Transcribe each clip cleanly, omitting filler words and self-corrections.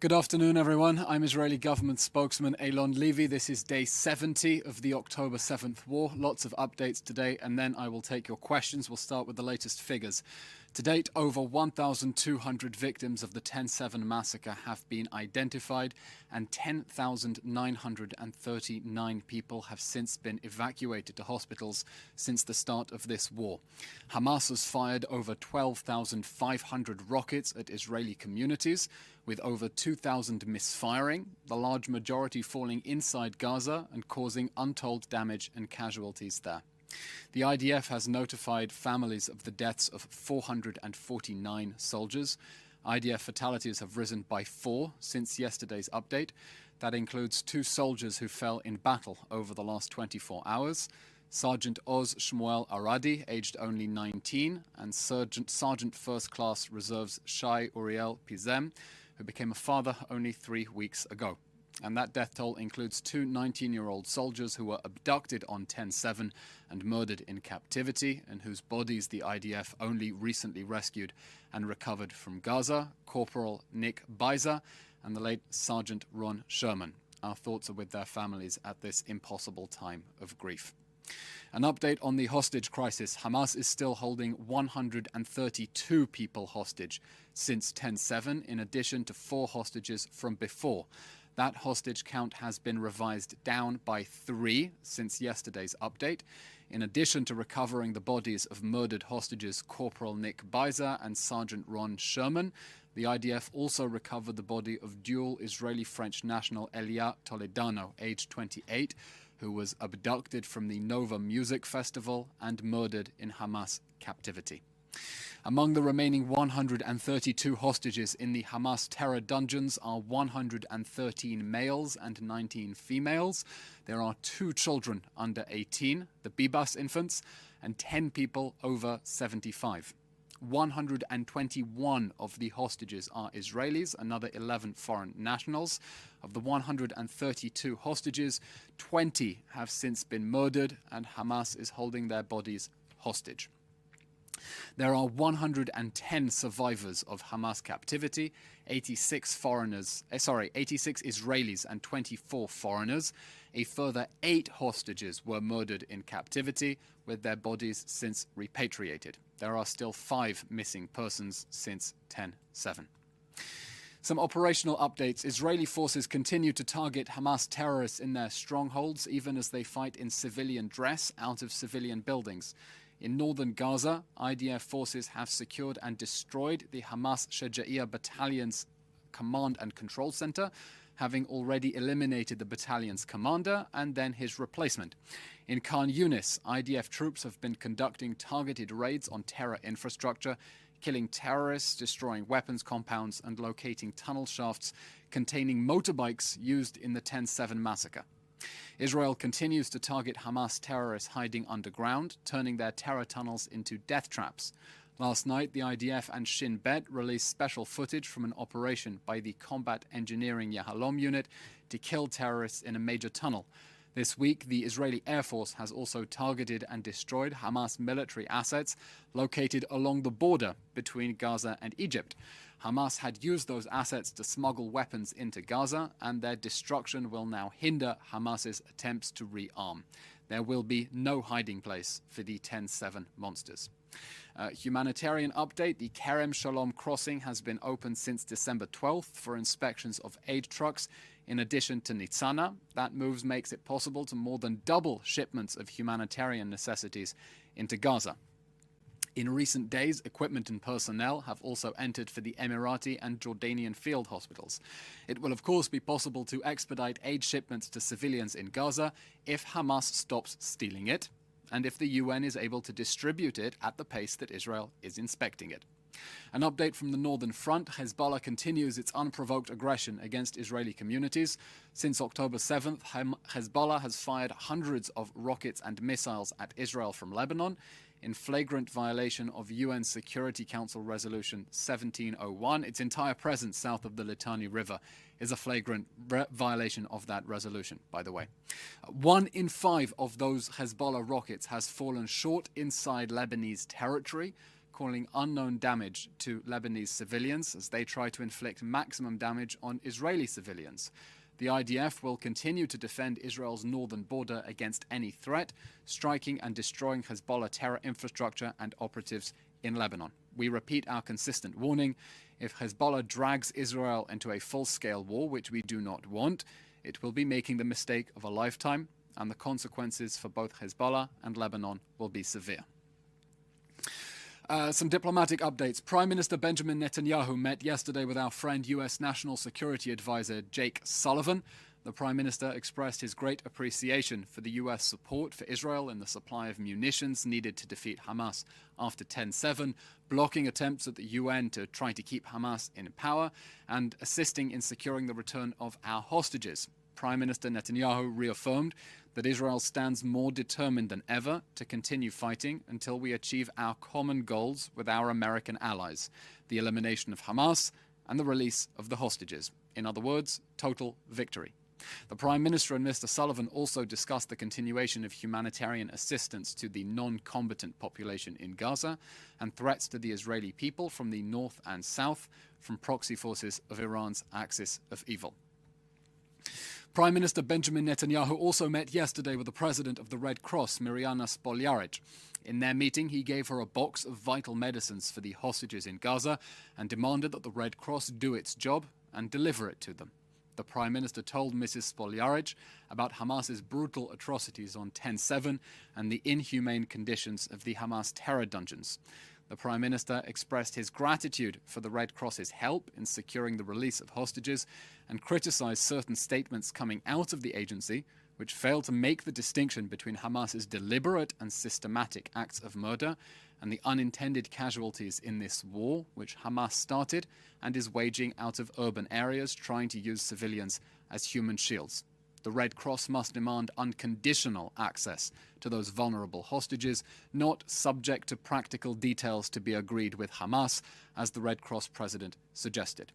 Good afternoon, everyone. I'm Israeli Government Spokesman Eylon Levy. This is day 70 of the October 7th war. Lots of updates today, and then I will take your questions. We'll start with the latest figures. To date, over 1,200 victims of the 10/7 massacre have been identified, and 10,939 people have since been evacuated to hospitals since the start of this war. Hamas has fired over 12,500 rockets at Israeli communities, with over 2,000 misfiring, the large majority falling inside Gaza and causing untold damage and casualties there. The IDF has notified families of the deaths of 449 soldiers. IDF fatalities have risen by 4 since yesterday's update. That includes 2 soldiers who fell in battle over the last 24 hours. Sergeant Oz Shmuel Aradi, aged only 19, and Sergeant First Class Reserves Shai Uriel Pizem, who became a father only 3 weeks ago. And that death toll includes 2 19-year-old soldiers who were abducted on 10/7 and murdered in captivity, and whose bodies the IDF only recently rescued and recovered from Gaza, Corporal Nick Bizer and the late Sergeant Ron Sherman. Our thoughts are with their families at this impossible time of grief. An update on the hostage crisis. Hamas is still holding 132 people hostage since 10/7, in addition to 4 hostages from before. That hostage count has been revised down by 3 since yesterday's update. In addition to recovering the bodies of murdered hostages Corporal Nick Bizer and Sergeant Ron Sherman, the IDF also recovered the body of dual Israeli-French national Elia Toledano, aged 28, who was abducted from the Nova Music Festival and murdered in Hamas captivity. Among the remaining 132 hostages in the Hamas terror dungeons are 113 males and 19 females. There are 2 children under 18, the Bibas infants, and 10 people over 75. 121 of the hostages are Israelis, another 11 foreign nationals. Of the 132 hostages, 20 have since been murdered, and Hamas is holding their bodies hostage. There are 110 survivors of Hamas captivity, 86 Israelis and 24 foreigners. A further 8 hostages were murdered in captivity, with their bodies since repatriated. There are still 5 missing persons since 10/7. Some operational updates. Israeli forces continue to target Hamas terrorists in their strongholds, even as they fight in civilian dress out of civilian buildings. In northern Gaza, IDF forces have secured and destroyed the Hamas Shaja'iyah battalion's command and control center, having already eliminated the battalion's commander and then his replacement. In Khan Yunis, IDF troops have been conducting targeted raids on terror infrastructure, killing terrorists, destroying weapons compounds, and locating tunnel shafts containing motorbikes used in the 10/7 massacre. Israel continues to target Hamas terrorists hiding underground, turning their terror tunnels into death traps. Last night, the IDF and Shin Bet released special footage from an operation by the Combat Engineering Yahalom unit to kill terrorists in a major tunnel. This week, the Israeli Air Force has also targeted and destroyed Hamas military assets located along the border between Gaza and Egypt. Hamas had used those assets to smuggle weapons into Gaza, and their destruction will now hinder Hamas's attempts to rearm. There will be no hiding place for the 10/7 monsters. Humanitarian update. The Kerem Shalom crossing has been open since December 12th for inspections of aid trucks. In addition to Nitzana, that move makes it possible to more than double shipments of humanitarian necessities into Gaza. In recent days, equipment and personnel have also entered for the Emirati and Jordanian field hospitals. It will, of course, be possible to expedite aid shipments to civilians in Gaza if Hamas stops stealing it, and if the UN is able to distribute it at the pace that Israel is inspecting it. An update from the northern front. Hezbollah continues its unprovoked aggression against Israeli communities. Since October 7th, Hezbollah has fired hundreds of rockets and missiles at Israel from Lebanon, in flagrant violation of UN Security Council Resolution 1701. Its entire presence south of the Litani River is a flagrant violation of that resolution, by the way. 1 in 5 of those Hezbollah rockets has fallen short inside Lebanese territory, calling unknown damage to Lebanese civilians as they try to inflict maximum damage on Israeli civilians. The IDF will continue to defend Israel's northern border against any threat, striking and destroying Hezbollah terror infrastructure and operatives in Lebanon. We repeat our consistent warning: if Hezbollah drags Israel into a full-scale war, which we do not want, it will be making the mistake of a lifetime, and the consequences for both Hezbollah and Lebanon will be severe. Some diplomatic updates. Prime Minister Benjamin Netanyahu met yesterday with our friend US National Security Advisor Jake Sullivan. The Prime Minister expressed his great appreciation for the US support for Israel in the supply of munitions needed to defeat Hamas after 10/7, blocking attempts at the UN to try to keep Hamas in power, and assisting in securing the return of our hostages. Prime Minister Netanyahu reaffirmed that Israel stands more determined than ever to continue fighting until we achieve our common goals with our American allies: the elimination of Hamas and the release of the hostages. In other words, total victory. The Prime Minister and Mr. Sullivan also discussed the continuation of humanitarian assistance to the non-combatant population in Gaza and threats to the Israeli people from the north and south from proxy forces of Iran's axis of evil. Prime Minister Benjamin Netanyahu also met yesterday with the president of the Red Cross, Mirjana Spoljaric. In their meeting, he gave her a box of vital medicines for the hostages in Gaza and demanded that the Red Cross do its job and deliver it to them. The Prime Minister told Mrs. Spoljaric about Hamas's brutal atrocities on 10/7 and the inhumane conditions of the Hamas terror dungeons. The Prime Minister expressed his gratitude for the Red Cross's help in securing the release of hostages and criticized certain statements coming out of the agency which failed to make the distinction between Hamas's deliberate and systematic acts of murder and the unintended casualties in this war which Hamas started and is waging out of urban areas, trying to use civilians as human shields. The Red Cross must demand unconditional access to those vulnerable hostages, not subject to practical details to be agreed with Hamas, as the Red Cross president suggested.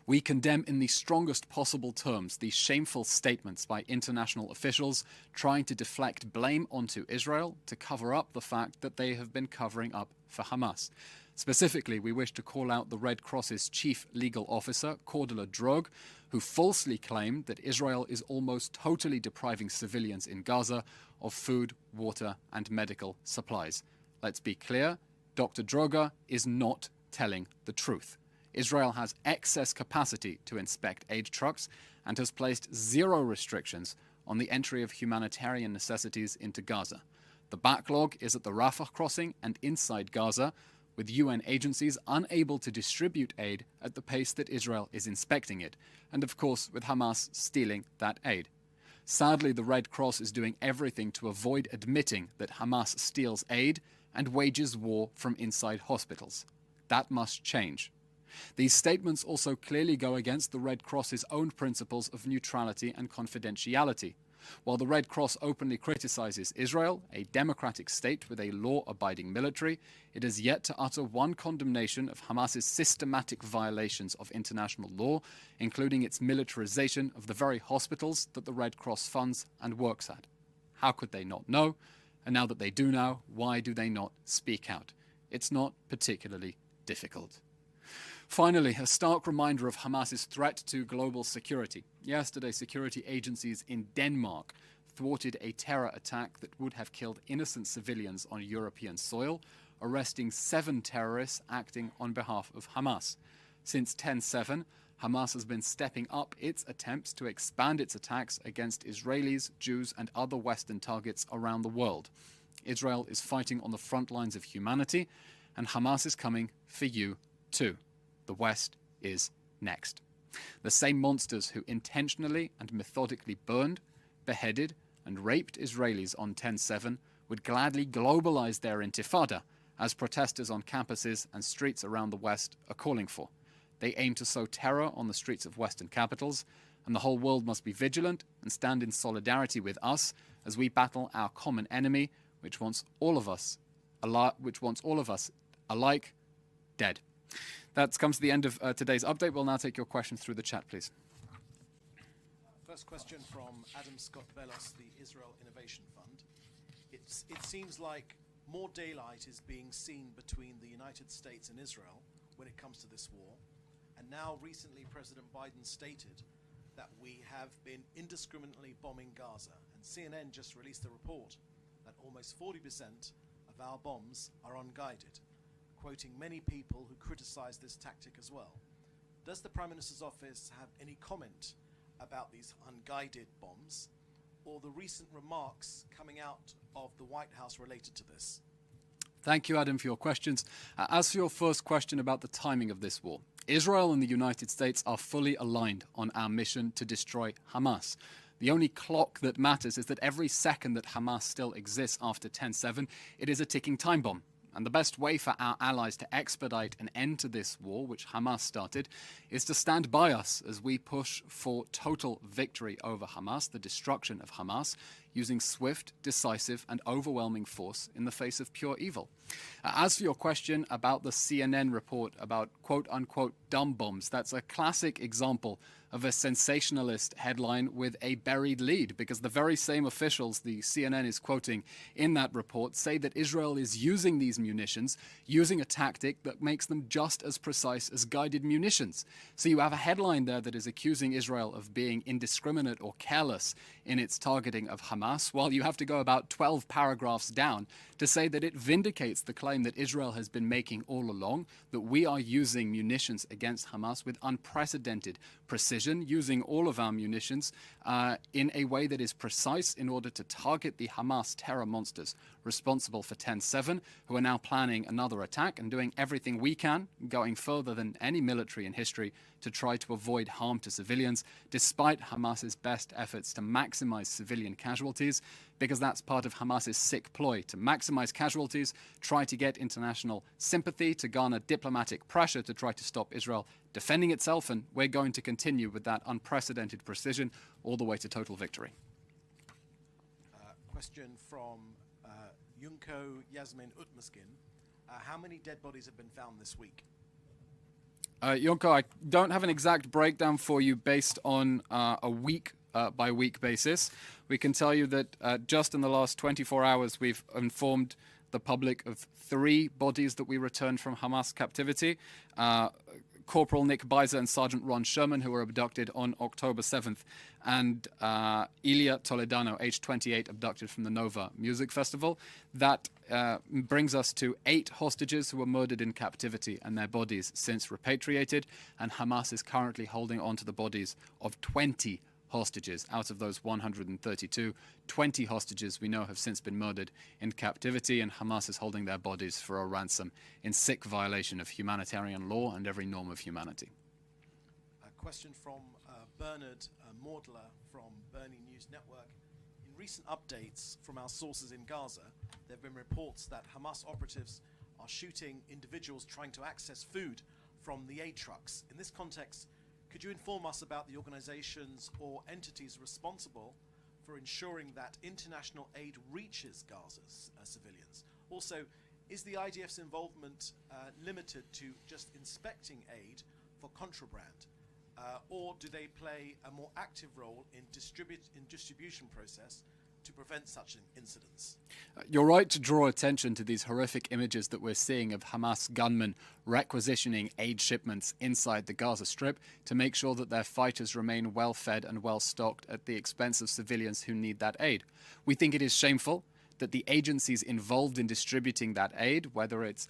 We condemn in the strongest possible terms the shameful statements by international officials trying to deflect blame onto Israel to cover up the fact that they have been covering up for Hamas. Specifically, we wish to call out the Red Cross's chief legal officer, Cordula Drog, who falsely claimed that Israel is almost totally depriving civilians in Gaza of food, water, and medical supplies. Let's be clear, Dr. Droga is not telling the truth. Israel has excess capacity to inspect aid trucks and has placed zero restrictions on the entry of humanitarian necessities into Gaza. The backlog is at the Rafah crossing and inside Gaza, with UN agencies unable to distribute aid at the pace that Israel is inspecting it, and of course with Hamas stealing that aid. Sadly, the Red Cross is doing everything to avoid admitting that Hamas steals aid and wages war from inside hospitals. That must change. These statements also clearly go against the Red Cross's own principles of neutrality and confidentiality. While the Red Cross openly criticizes Israel, a democratic state with a law-abiding military, it has yet to utter one condemnation of Hamas's systematic violations of international law, including its militarization of the very hospitals that the Red Cross funds and works at. How could they not know? And now that they do know, why do they not speak out? It's not particularly difficult. Finally, a stark reminder of Hamas's threat to global security. Yesterday, security agencies in Denmark thwarted a terror attack that would have killed innocent civilians on European soil, arresting 7 terrorists acting on behalf of Hamas. Since 10/7, Hamas has been stepping up its attempts to expand its attacks against Israelis, Jews, and other Western targets around the world. Israel is fighting on the front lines of humanity, and Hamas is coming for you too. The West is next. The same monsters who intentionally and methodically burned, beheaded, and raped Israelis on 10/7 would gladly globalize their intifada, as protesters on campuses and streets around the West are calling for. They aim to sow terror on the streets of Western capitals, and the whole world must be vigilant and stand in solidarity with us as we battle our common enemy, which wants all of us alike dead. That comes to the end of today's update. We'll now take your questions through the chat, please. First question from Adam Scott Bellos, the Israel Innovation Fund. It seems like more daylight is being seen between the United States and Israel when it comes to this war. And now recently President Biden stated that we have been indiscriminately bombing Gaza. And CNN just released a report that almost 40% of our bombs are unguided, quoting many people who criticize this tactic as well. Does the Prime Minister's office have any comment about these unguided bombs or the recent remarks coming out of the White House related to this? Thank you, Adam, for your questions. As for your first question about the timing of this war, Israel and the United States are fully aligned on our mission to destroy Hamas. The only clock that matters is that every second that Hamas still exists after 10/7, it is a ticking time bomb. And the best way for our allies to expedite an end to this war, which Hamas started, is to stand by us as we push for total victory over Hamas, the destruction of Hamas, using swift, decisive, and overwhelming force in the face of pure evil. As for your question about the CNN report about quote-unquote dumb bombs, that's a classic example of a sensationalist headline with a buried lead, because the very same officials the CNN is quoting in that report say that Israel is using these munitions, using a tactic that makes them just as precise as guided munitions. So you have a headline there that is accusing Israel of being indiscriminate or careless in its targeting of Hamas, while you have to go about 12 paragraphs down to say that it vindicates the claim that Israel has been making all along, that we are using munitions against Hamas with unprecedented precision, using all of our munitions in a way that is precise in order to target the Hamas terror monsters responsible for 10/7, who are now planning another attack and doing everything we can, going further than any military in history, to try to avoid harm to civilians, despite Hamas's best efforts to maximize civilian casualties, because that's part of Hamas's sick ploy, to maximize casualties, try to get international sympathy, to garner diplomatic pressure to try to stop Israel defending itself, and we're going to continue with that unprecedented precision all the way to total victory. Question from Yunko Yasmin Utmaskin. How many dead bodies have been found this week? Yonko, I don't have an exact breakdown for you based on a week-by-week basis. We can tell you that just in the last 24 hours, we've informed the public of 3 bodies that we returned from Hamas captivity. Corporal Nick Beiser and Sergeant Ron Sherman, who were abducted on October 7th, and Ilya Toledano, age 28, abducted from the Nova Music Festival. That brings us to 8 hostages who were murdered in captivity and their bodies since repatriated, and Hamas is currently holding on to the bodies of 20 hostages out of those 132. 20 hostages we know have since been murdered in captivity, and Hamas is holding their bodies for a ransom in sick violation of humanitarian law and every norm of humanity. A question from Bernard Mordler from Bernie News Network. In recent updates from our sources in Gaza, there have been reports that Hamas operatives are shooting individuals trying to access food from the aid trucks. In this context, could you inform us about the organizations or entities responsible for ensuring that international aid reaches Gaza's civilians? Also, is the IDF's involvement limited to just inspecting aid for contraband? Or do they play a more active role in distribution process to prevent such incidents? You're right to draw attention to these horrific images that we're seeing of Hamas gunmen requisitioning aid shipments inside the Gaza Strip to make sure that their fighters remain well-fed and well-stocked at the expense of civilians who need that aid. We think it is shameful that the agencies involved in distributing that aid, whether it's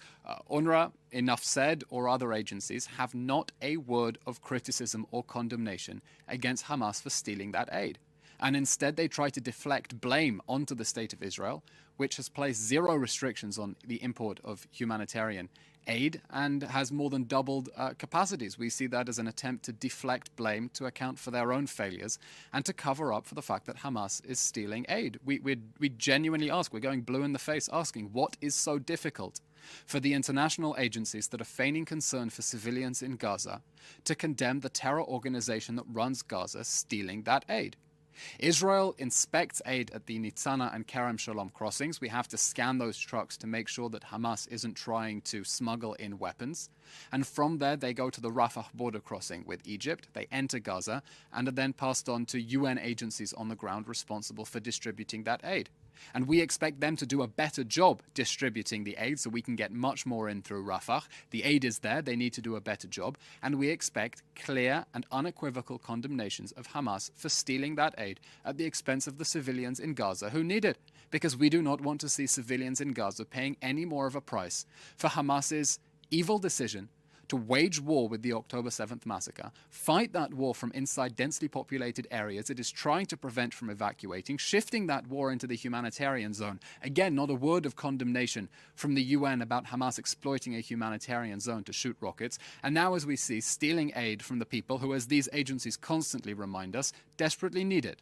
UNRWA, Enough Said, or other agencies, have not a word of criticism or condemnation against Hamas for stealing that aid. And instead they try to deflect blame onto the State of Israel, which has placed 0 restrictions on the import of humanitarian aid and has more than doubled capacities. We see that as an attempt to deflect blame to account for their own failures and to cover up for the fact that Hamas is stealing aid. We genuinely ask, we're going blue in the face asking, what is so difficult for the international agencies that are feigning concern for civilians in Gaza to condemn the terror organization that runs Gaza stealing that aid? Israel inspects aid at the Nitzana and Kerem Shalom crossings. We have to scan those trucks to make sure that Hamas isn't trying to smuggle in weapons. And from there, they go to the Rafah border crossing with Egypt. They enter Gaza and are then passed on to UN agencies on the ground responsible for distributing that aid. And we expect them to do a better job distributing the aid so we can get much more in through Rafah. The aid is there, they need to do a better job. And we expect clear and unequivocal condemnations of Hamas for stealing that aid at the expense of the civilians in Gaza who need it. Because we do not want to see civilians in Gaza paying any more of a price for Hamas's evil decision to wage war with the October 7th massacre, fight that war from inside densely populated areas it is trying to prevent from evacuating, shifting that war into the humanitarian zone. Again, not a word of condemnation from the UN about Hamas exploiting a humanitarian zone to shoot rockets. And now, as we see, stealing aid from the people who, as these agencies constantly remind us, desperately need it.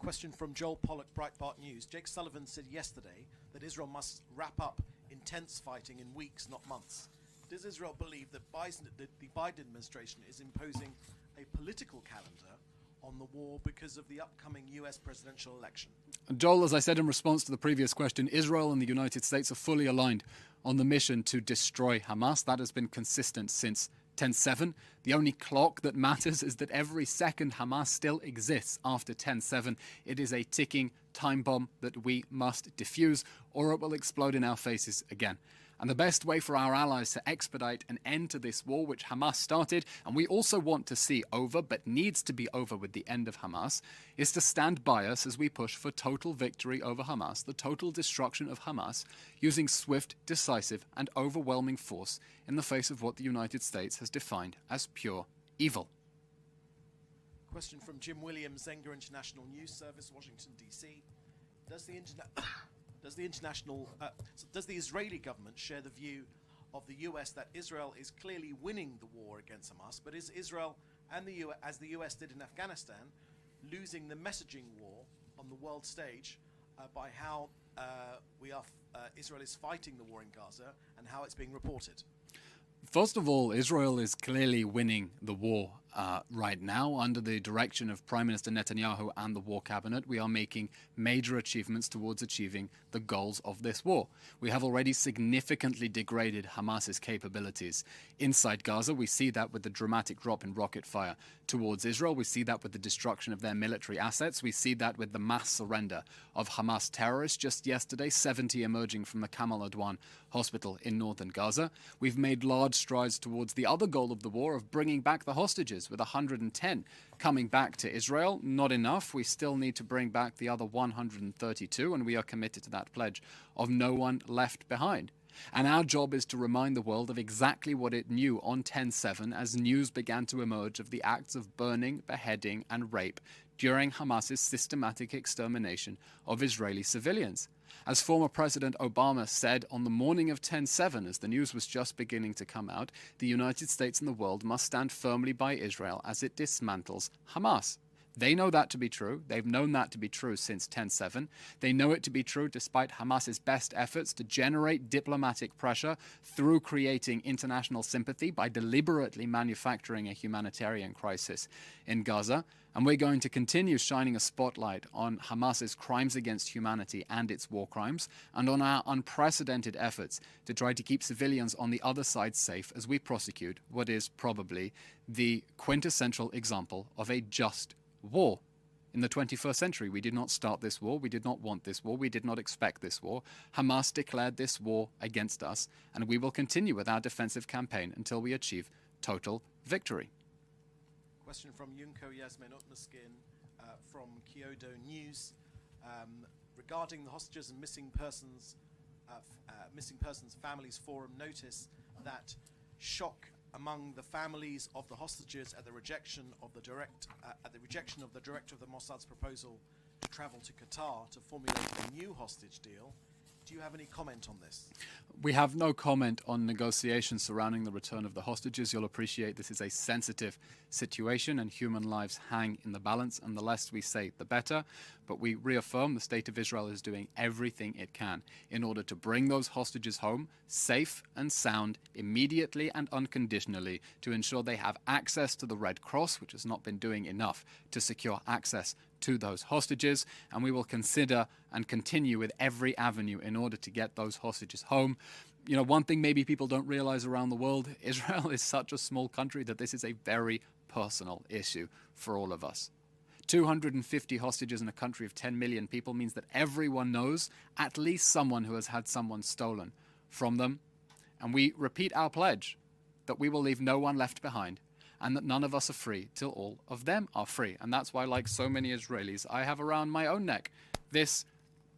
Question from Joel Pollock, Breitbart News. Jake Sullivan said yesterday that Israel must wrap up intense fighting in weeks, not months. Does Israel believe that the Biden administration is imposing a political calendar on the war because of the upcoming US presidential election? Joel, as I said in response to the previous question, Israel and the United States are fully aligned on the mission to destroy Hamas. That has been consistent since 10/7. The only clock that matters is that every second Hamas still exists after 10/7. It is a ticking time bomb that we must defuse, or it will explode in our faces again. And the best way for our allies to expedite an end to this war, which Hamas started, and we also want to see over, but needs to be over with the end of Hamas, is to stand by us as we push for total victory over Hamas, the total destruction of Hamas, using swift, decisive, and overwhelming force in the face of what the United States has defined as pure evil. Question from Jim Williams, Zenger International News Service, Washington, D.C. Does the Israeli government share the view of the US that Israel is clearly winning the war against Hamas, but is Israel and the US, as the US did in Afghanistan, losing the messaging war on the world stage by how Israel is fighting the war in Gaza and how it's being reported? First of all, Israel is clearly winning the war right now. Under the direction of Prime Minister Netanyahu and the war cabinet, we are making major achievements towards achieving the goals of this war. We have already significantly degraded Hamas's capabilities inside Gaza. We see that with the dramatic drop in rocket fire towards Israel. We see that with the destruction of their military assets. We see that with the mass surrender of Hamas terrorists. Just yesterday, 70 emerging from the Kamal Adwan hospital in northern Gaza. We've made large strides towards the other goal of the war of bringing back the hostages, with 110 coming back to Israel. Not enough. We still need to bring back the other 132, and we are committed to that pledge of no one left behind. And our job is to remind the world of exactly what it knew on 10/7 as news began to emerge of the acts of burning, beheading, and rape during Hamas's systematic extermination of Israeli civilians. As former President Obama said on the morning of 10/7, as the news was just beginning to come out, the United States and the world must stand firmly by Israel as it dismantles Hamas. They know that to be true. They've known that to be true since 10/7. They know it to be true despite Hamas's best efforts to generate diplomatic pressure through creating international sympathy by deliberately manufacturing a humanitarian crisis in Gaza. And we're going to continue shining a spotlight on Hamas's crimes against humanity and its war crimes, and on our unprecedented efforts to try to keep civilians on the other side safe as we prosecute what is probably the quintessential example of a just war in the 21st century. We did not start this war. We did not want this war. We did not expect this war. Hamas declared this war against us, and we will continue with our defensive campaign until we achieve total victory. Question from Yunko Yasmin Utmaskin from Kyodo News regarding the hostages and missing persons families forum notice that shock among the families of the hostages at the rejection of the director of the Mossad's proposal to travel to Qatar to formulate a new hostage deal. Do you have any comment on this? We have no comment on negotiations surrounding the return of the hostages. You'll appreciate this is a sensitive situation and human lives hang in the balance, and the less we say, the better. But we reaffirm the state of Israel is doing everything it can in order to bring those hostages home safe and sound, immediately and unconditionally, to ensure they have access to the Red Cross, which has not been doing enough to secure access to those hostages, and we will consider and continue with every avenue in order to get those hostages home. You know, one thing maybe people don't realize around the world, Israel is such a small country that this is a very personal issue for all of us. 250 hostages in a country of 10 million people means that everyone knows at least someone who has had someone stolen from them. And we repeat our pledge that we will leave no one left behind and that none of us are free till all of them are free. And that's why, like so many Israelis, I have around my own neck this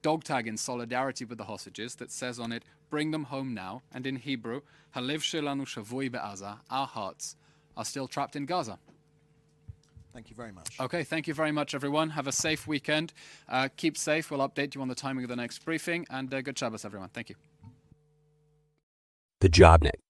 dog tag in solidarity with the hostages that says on it, "Bring them home now." And in Hebrew, "Halev shelanu shavui be'aza," our hearts are still trapped in Gaza. Thank you very much. Okay, thank you very much, everyone. Have a safe weekend. Keep safe. We'll update you on the timing of the next briefing. And good Shabbos, everyone. Thank you. DaJobnik.